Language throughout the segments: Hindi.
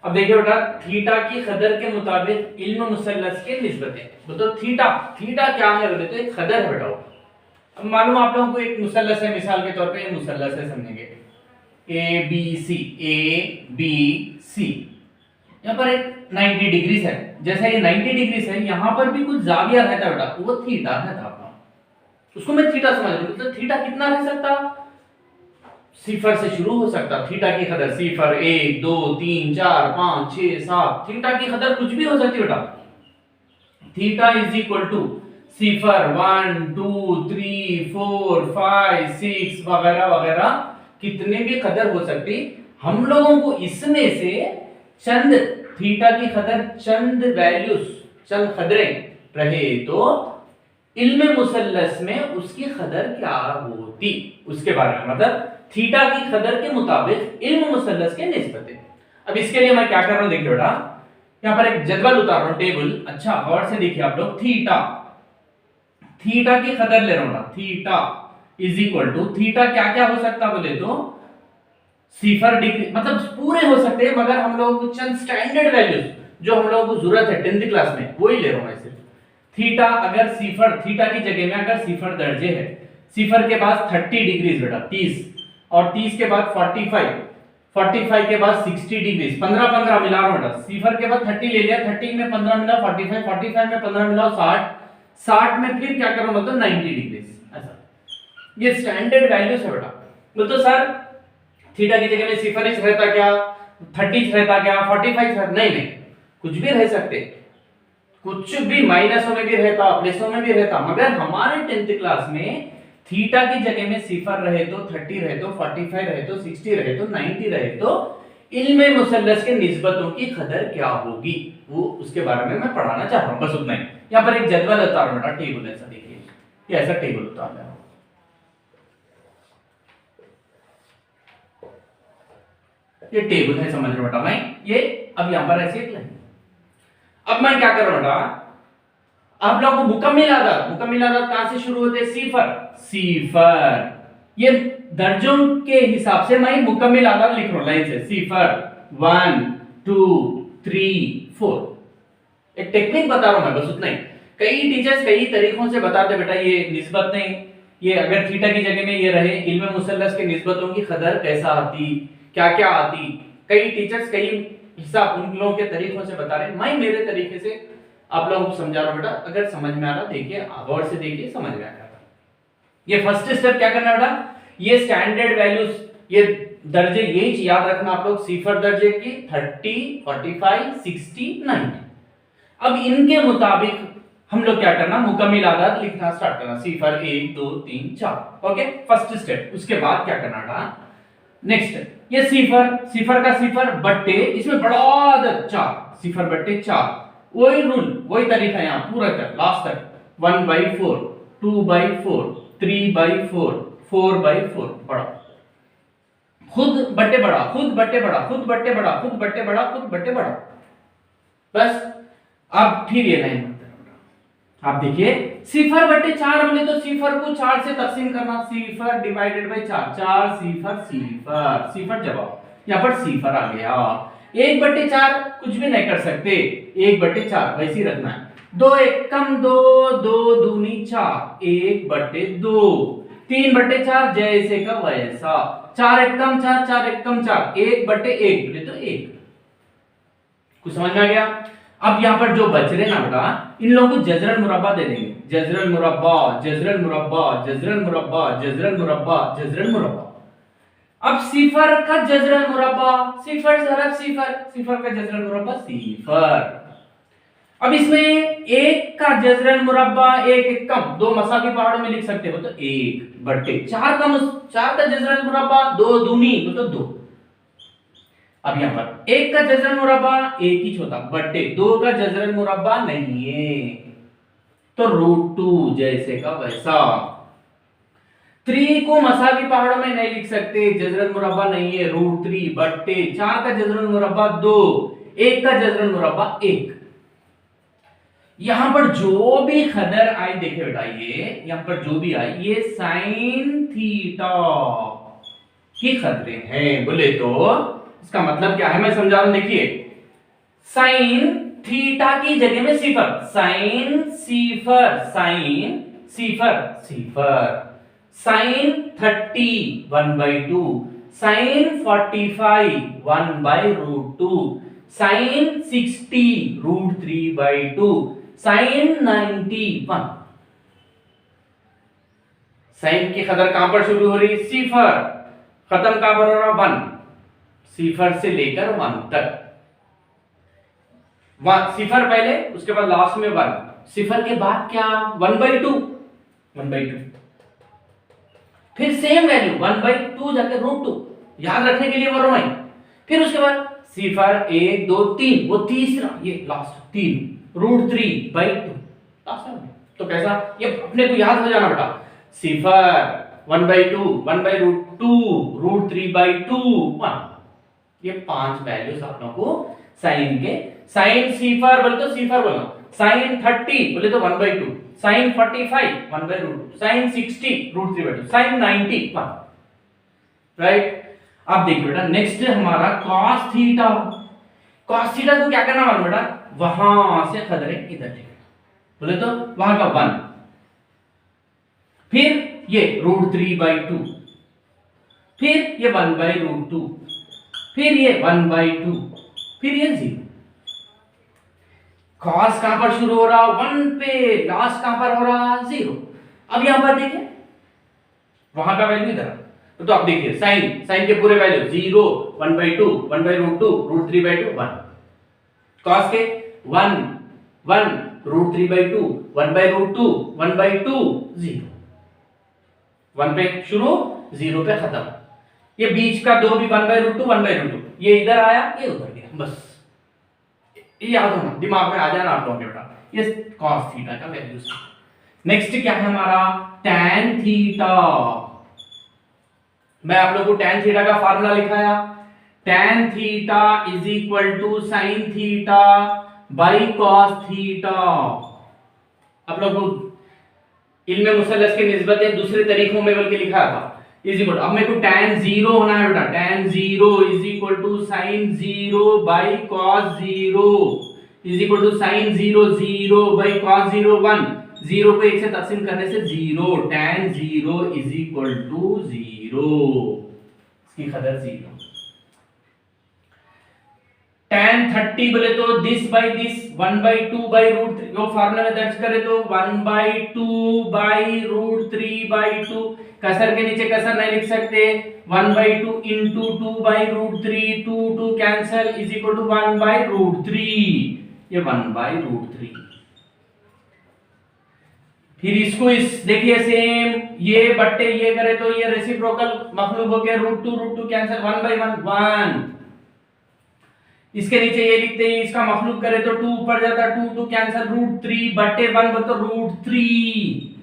अब देखिए बेटा, थीटा की कदर के मुताबिक इल्म मुसल्लस के निस्बतें। तो थीटा, थीटा क्या है बोले तो एक कदर है बेटा। अब मालूम आप लोगों को एक मुसल्लस है, मिसाल के तौर पे ये मुसल्लस है समझेंगे, A B C, A B C. यहाँ पर एक 90 डिग्रीज है, जैसा ये 90 डिग्रीज है, यहाँ पर भी कुछ जाविया रहता बेटा, वो थीटा रहता अपना, उसको मैं थीटा समझ रहा हूँ। तो थीटा कितना रह सकता, सिफर से शुरू हो सकता। थीटा की कदर सिफर, 1 2 3 4 5 6 7, थीटा की कदर कुछ भी हो सकती बेटा। थीटा इज इक्वल टू सिफर 1 2 3 4 5 6 वगैरह वगैरह, कितने भी कदर हो सकती। हम लोगों को इसमें से चंद थीटा की कदर, चंद वैल्यूज, चंद कदरें रहे तो इल्म मुसल्लस में उसकी कदर क्या होती, उसके बारे में, मतलब थीटा की कदर के मुताबिक इल्म मुसल्लस के निस्बतें। अब इसके लिए मैं क्या कर रहा हूं, देखिए बेटा, यहां पर एक जदवल उतार रहा हूं, टेबल। अच्छा गौर से देखिए आप लोग, थीटा, थीटा की कदर ले रहा हूं, theta is equal to, theta क्या क्या हो सकता बोले तो सिफर डिग्री, मतलब पूरे हो सकते हैं, मगर हम लोगों को चंद स्टैंडर्ड वैल्यूज जो हम लोगों को जरूरत है 10th क्लास में, वही ले रहा हूं मैं सिर्फ। थीटा अगर सिफर, थीटा की जगह में अगर सिफर दर्जे है, सिफर के बाद 30 डिग्रीज बेटा 30, और 30 के बाद 45, 45 के बाद 60 डिग्रीज, 15 15 मिला रहा हूं बेटा। सिफर के बाद 30 ले लिया, 30 में 15 मिला 45, 45 में 15 मिला 60, 60 में फिर क्या करूं मतलब 90 डिग्रीज। ऐसा ये स्टैंडर्ड वैल्यूज है बेटा। तो सर थीटा की जगह में सिफर रहता क्या, 30 रहता क्या, 45 रहता, नहीं, कुछ भी रह सकते, कुछ भी, माइनसों में भी रहता, प्लसों में भी रहता, मगर हमारे 10th क्लास में थीटा की जगह में सिफर रहे तो 30 रहे तो 45 रहे तो 60 रहे तो 90 रहे तो इल्म मुसल्लस के निस्बतों की कदर क्या होगी, वो उसके बारे में मैं पढ़ाना चाह रहा हूं, बस उतना ही। यहां पर एक जदवल उतार बेटा, टेबल ऐसा देखिए, ये ऐसा टेबल उतार रहा हूं, ये टेबल है, समझ रहे बेटा मैं, ये अब यहां पर ऐसे एक लाइन। अब मैं क्या कर रहा हूं बेटा, आप लोगों को मुकम्मिल आदाद, मुकम्मिल आदाद कहां से शुरू होते हैं, सिफर, सिफर, ये दर्जों के हिसाब से मैं मुकम्मिल आदाद लिख रहा हूं लाइन से, सिफर 1 2 3 4। एक टेक्निक बता रहा हूं मैं, बस उतना ही। कई टीचर्स कई तरीकों से बताते बेटा, ये निस्बत नहीं, ये अगर थीटा की जगह में ये रहे, इल्म मुसल्लस के निस्बतों की कदर कैसा आती, क्या क्या आती, कई टीचर्स कई हिसाब उन लोगों के तरीकों से बता रहे, मैं मेरे तरीके से आप लोगों को समझा रहा हूं बेटा। अगर समझ में आ रहा देखिए, गौर से देखिए, समझ में आ रहा। ये फर्स्ट स्टेप क्या करना बेटा, ये स्टैंडर्ड वैल्यूज, ये दर्जे, यही याद रखना आप लोग, सिफर दर्जे की 30 45 60 90। अब इनके मुताबिक हम लोग क्या करना, मुकम्मिल आदाद लिखना स्टार्ट करना, सिफर 1 2 3 4। Okay, first step. उसके बाद क्या करना था, नेक्स्ट, ये सिफर, सिफर का सिफर बट्टे, इसमें बड़ा आदद 4, सिफर बट्टे 4, वही रूल, वही तरीका यहां पूरा तक लास्ट तक, 1/4 2/4 3/4 4/4, बड़ा, खुद बट्टे बड़ा, खुद बट्टे बड़ा, खुद बट्टे बड़ा, खुद बट्टे बड़ा, खुद बट्टे बड़ा, बस। अब फिर ये लाइन आप देखिए, सिफर बट्टे 4 बोले तो सिफर को 4 से तकसीम करना, सिफर डिवाइडेड बाय 4, 4 सिफर सिफर, सिफर जवाब, यहां पर सिफर आ गया। 1/4 कुछ भी नहीं कर सकते, 1/4 वैसे ही रखना है, 2 एकम 2, 2 दूनी 4, 1/2, 3/4 जैसे का वैसा, 4 एकम 4, 4 एकम 4, 1/1 बोले तो 1। कुछ समझ में आ गया। अब यहां पर जो बच रहे ना बेटा, इन लोगों को जजरल मुरब्बा दे देंगे, जजरल मुरब्बा, जजरल मुरब्बा, जजरल मुरब्बा, जजरल मुरब्बा, जजरल मुरब्बा। अब सिफर का जजरल मुरब्बा, सिफर ज़रब सिफर, सिफर का जजरल मुरब्बा सिफर। अब इसमें एक का जजरल मुरब्बा, एक एकम, दो मसाफी पहाड़ों में लिख सकते हो तो 1/4 का, 4 का जजरल मुरब्बा, 2 दूनी मतलब 2। अब यहां पर एक का जजरल मुरब्बा एक ही होता, बट्टे 2 का जजरल मुरब्बा नहीं है तो √2 जैसे का वैसा। 3 को मसावी पहाड़ों में नहीं लिख सकते, जजरल मुरब्बा नहीं है, √3 बट्टे 4 का जजरल मुरब्बा 2, 1 का जजरल मुरब्बा 1। यहां पर जो भी कदर आई देखे बेटा, ये यहां पर जो भी आई, ये साइन थीटा की कदरें हैं बोले तो इसका मतलब क्या है, मैं समझा रहा हूं। देखिए साइन थीटा की जगह में सिफर, साइन सिफर, साइन सिफर, सिफर, sine 30 1/2, sine 45 1/√2, sine 60 √3/2, sine 90 1। Sine की कदर कहां पर शुरू हो रही है? सिफर, खत्म कहां पर हो रहा? 1, सिफर से लेकर 1 तक। सिफर पहले, उसके बाद लास्ट में 1, सिफर के बाद क्या? 1/2, 1/2, फिर सेम वैल्यू 1/2 जाकर √2, याद रखने के लिए बोल रहा हूं। फिर उसके बाद सिफर 1 2 3, वो तीसरा, ये लास्ट 3 √3/2 लास्ट में। तो कैसा? ये अपने को याद हो जाना बेटा, सिफर 1/2 1/√2 √3/2 1। ये 5 वैल्यूज आप लोगों को साइन के, साइन सिफर बोले तो सिफर बोलना, साइन 30 बोले तो 1/2, साइन 45 1/√2, साइन 60 √3/2, साइन 90 1। राइट। अब देखिए बेटा, नेक्स्ट हमारा cos थीटा। cos थीटा को क्या करना मालूम बेटा? वहां से खदरे इधर लेके, बोले तो वहां का 1, फिर ये √3/2, फिर ये 1/√2, फिर ये 1/2, फिर ये 0। cos कहां पर शुरू हो रहा? 1 पे, लास्ट कहां पर हो रहा? 0। अब यहां पर देखिए, वहां का वैल्यू इधर, तो आप देखिए साइन, साइन के पूरे वैल्यू 0 1/2 1/√2 √3/2 1, cos के 1 1 √3/2 1/√2 1/2 0, 1 पे शुरू 0 पे खत्म। ये बीच का 2 भी 1/√2 1/√2, ये इधर आया ये उधर गया, बस ये याद होना, दिमाग में आ जाना आप लोगों के बेटा, ये cos थीटा का वैल्यू। नेक्स्ट क्या है हमारा? tan theta. मैं आप लोगों को tan थीटा का फार्मूला लिखाया, tan theta is equal to sin theta by cos theta. आप लोगों को इल्मे मुसल्लस के निस्बत दूसरे तरीकों में बल्कि लिखा था, इज इक्वल, अब मेरे को tan 0 होना है बेटा, tan 0 is equal to sin 0 by cos 0 is equal to sin 0 0 by cos 0 1, 0 को 1 से तकसीम करने से 0, tan 0 इज इक्वल टू 0, इसकी कदर 0। tan 30 बोले तो दिस बाई दिस 1/2 बाई √3, वो फार्मूला में दर्ज करे तो 1/2 बाई √3/2, कसर के नीचे कसर नहीं लिख सकते, 1/2 into 2 by √3, 2 cancel is equal to 1/√3, ये 1/√3। फिर इसको इस देखिए सेम, ये बट्टे ये करे तो ये रेसिप्रोकल मखलूब हो गया, √2 कैंसल 1/1 1। इसके नीचे ये लिखते हैं, इसका मखलूब करे तो 2 ऊपर जाता, 2 कैंसल √3 बटे 1 तो √3।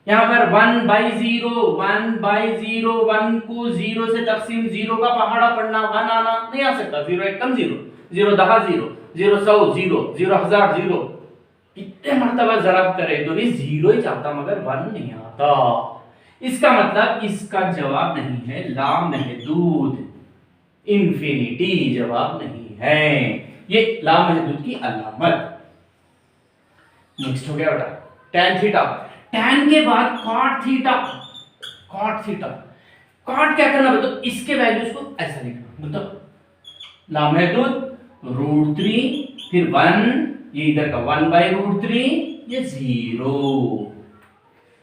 यहां पर 1/0 1/0, 1 को 0 से तकसीम 0 का पहाड़ा पढ़ना, 1 आना नहीं आ सकता, 0 एक कम 0, 0 दहा 0, 0 100 0, 0 1000 0, कितने मर्तबा जरब करे तो भी 0 ही चाहता मगर 1 नहीं आता। इसका मतलब इसका जवाब नहीं है लामहदूद, इंफिनिटी जवाब नहीं है, ये लामहदूद की अलामत। नेक्स्ट हो गया बेटा tan थीटा। tan के बाद cot theta, cot theta, cot क्या करना बताओ? इसके वैल्यूज को ऐसा लिखना, बताओ लामहदूद √3, फिर 1, ये इधर का 1/√3, ये 0,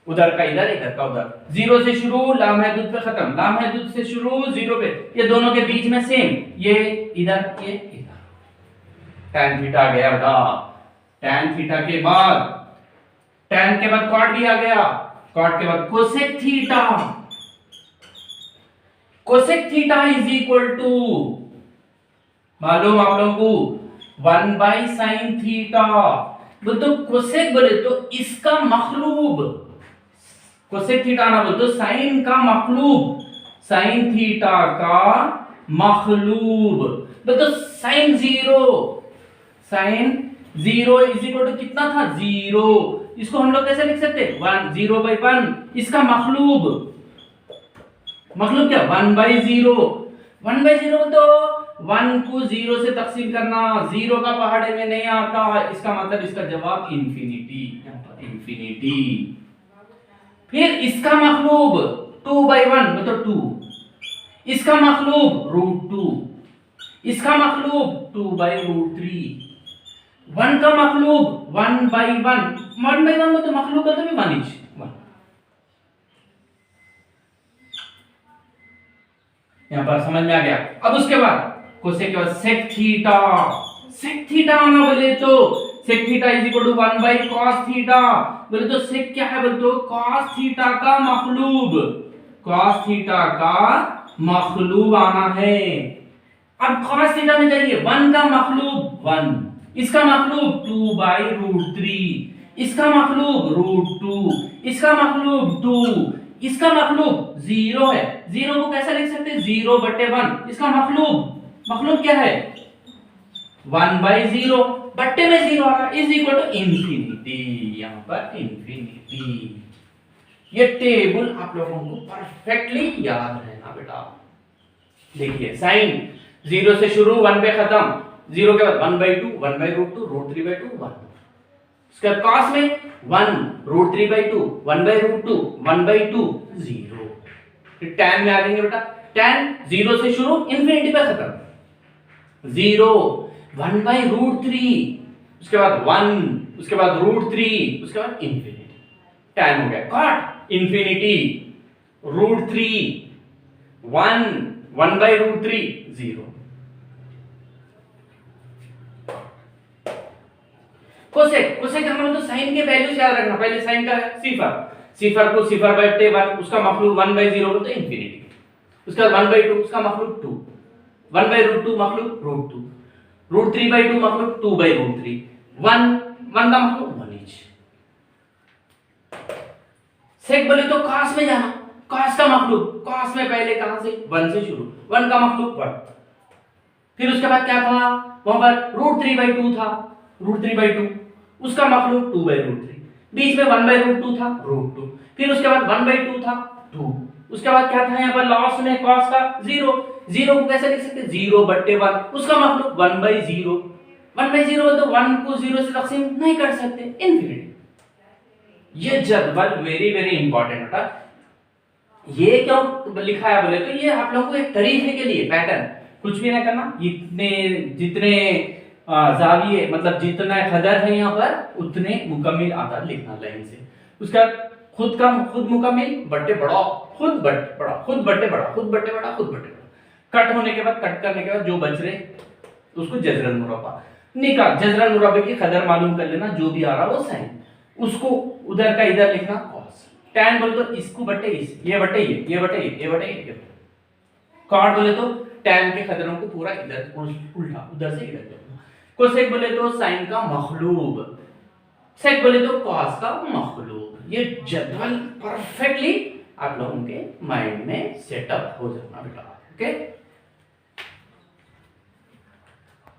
उधर का इधर इधर का उधर, 0 से शुरू लामहदूद पे खत्म, लामहदूद से शुरू 0 पे, ये दोनों के बीच में सेम, ये इधर ये इधर, tan थीटा गया बेटा। tan थीटा के बाद, tan के बाद cot भी आ गया, cot के बाद cosec theta, cosec theta is equal to, मालूम आप लोगों को 1/sin थीटा, बोल तो cosec बोले तो इसका मखलूब, cosec थीटा ना बोल तो sin का मखलूब, sin थीटा का मखलूब, बोल तो sin 0, sin 0 is equal to कितना था? 0। इसको हम लोग कैसे लिख सकते? 1 0/1, इसका मखलूब, मखलूब क्या? 1/0, 1/0 तो 1 को 0 से तकसीम करना, 0 का पहाड़े में नहीं आता, इसका मतलब इसका जवाब इंफिनिटी, यहाँ पर इंफिनिटी। फिर इसका मखलूब 2/1 मतलब 2, इसका मखलूब √2, इसका मखलूब 2/√3, 1 का मखलूब 1/1, 1/1 मतलब मखलूब मतलब 1 इंच। यहां पर समझ में आ गया। अब उसके बाद कोसेक के बाद सेक थीटा, सेक थीटा आना बोले तो sec theta is equal to 1/cos theta, बोले तो सेक क्या है बोले तो cos थीटा का मखलूब, cos थीटा का मखलूब आना है। अब cos थीटा में जाइए, 1 का मखलूब 1, इसका मखलूब 2/√3, इसका मखलूब √2, इसका मखलूब 2, इसका मखलूब 0 है। 0 को कैसे लिख सकते हैं 0/1, इसका मखलूब क्या है 1/0, बट्टे में 0 आ रहा इज इक्वल टू इंफिनिटी, यहां पर इंफिनिटी। ये टेबल आप लोगों को परफेक्टली याद रहना बेटा। देखिए साइन 0 से शुरू 1 पे खत्म, 0 के बाद 1/2, 1/√2, √3/2, 1। उसके बाद cos में 1, √3/2, 1/√2, 1/2, 0। फिर tan में आ जाएंगे बेटा, tan 0 से शुरू इंफिनिटी पे खत्म, 0, 1/√3, उसके बाद 1, उसके बाद √3, उसके बाद इंफिनिटी, tan हो गया। cot infinity, √3, 1, 1/√3, 0। कोसेक, कोसेक हमें तो साइन के वैल्यूज याद रखना। पहले साइन का सिफर, सिफर को 0/1, उसका मखलूब 1/0 तो इंफिनिटी, उसके बाद 1/2, उसका मखलूब 2, 1/√2 मखलूब √2, √3/2 मखलूब 2/√3, 1 का मखलूब 1 इंच। सेक बोले तो cos में जाना, cos का मखलूब, cos में पहले कहां से 1 से शुरू, 1 का मखलूब 1, फिर उसके बाद क्या था वहां पर √3/2 था, √3/2, उसका मखलूब 2/√3, बीच में 1/√2 था √2, फिर उसके बाद 1/2 था 2, उसके बाद क्या था यहाँ पर लास्ट में cos का 0, 0 को कैसे लिख सकते 0/1, उसका मखलूब 1/0, 1/0 तो 1 को 0 से तकसीम नहीं कर सकते, इंफिनिटी। ये जदवल वेरी वेरी इंपॉर्टेंट बेटा। ये क्यों लिखा है बोले तो ये आप लोगों को एक तरीके के लिए पैटर्न, कुछ भी ना करना, इतने जितने जाविये मतलब जितना खदर है यहाँ पर उतने मुकम्मिल आधार लिखना लाइन से। उसका खुद मुकम्मिल बट्टे बड़ा, खुद बट्टे बड़ा, खुद बट्टे बड़ा, खुद बट्टे बड़ा, खुद बट्टे बड़ा, कट होने के बाद, कट करने के बाद जो बच रहे उसको जजरन मुरब्बा निकाल, जजरन मुरब्बे की खदर मालूम कर लेना, जो भी आ रहा वो साइन, उसको उधर का इधर लिखना cos। tan बोले तो इसको बट्टे इस, ये बट्टे ये बट्टे ये बट्टे ये। cot बोले तो tan के खदरों को पूरा इधर उल्टा, उधर से इधर। कोसेक बोले तो साइन का मखलूब, सेक बोले तो cos का मखलूब। ये जदवल परफेक्टली आप लोगों के माइंड में सेटअप हो जाना बेटा, ओके।